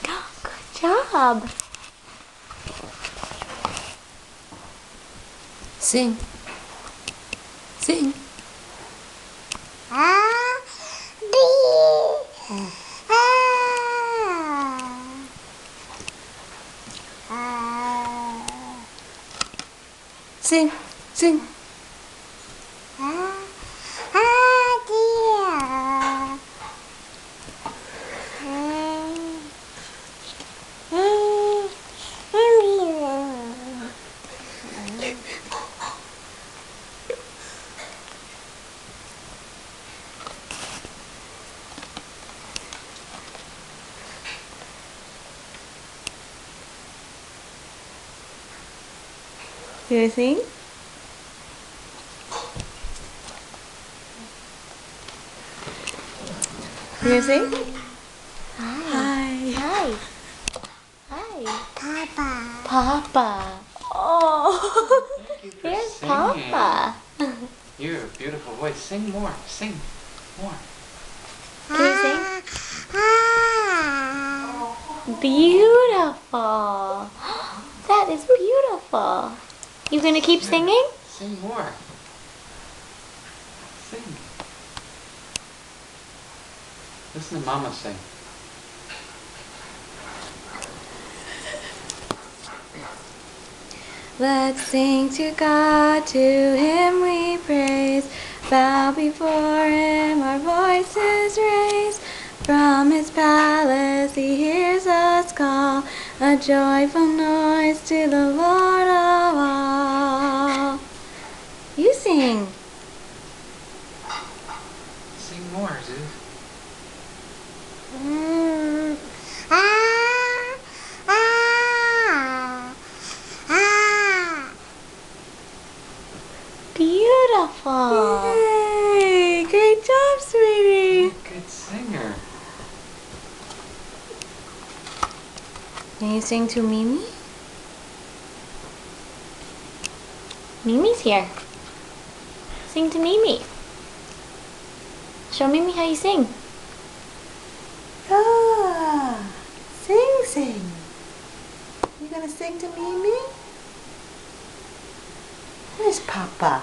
Good job. Sing. Sing. Sing. Sing. You wanna sing? You wanna sing? Hi. Hi. Hi. Papa. Papa. Oh. Thank you for Here's singing. Papa. You have a beautiful voice. Sing more. Sing more. Can you sing? Beautiful. That is beautiful. You gonna keep singing? Sing more. Sing. Listen to Mama sing. Let's sing to God, to Him we praise. Bow before Him, our voices raise. From His palace He hears us call, a joyful noise to the Lord of all. You sing. Sing more, Zeus. Beautiful. Yay! Great job, sweetie. You're a good singer. Can you sing to Mimi? Mimi's here. Sing to Mimi. Show Mimi how you sing. Ah, sing. You gonna sing to Mimi? Where's Papa?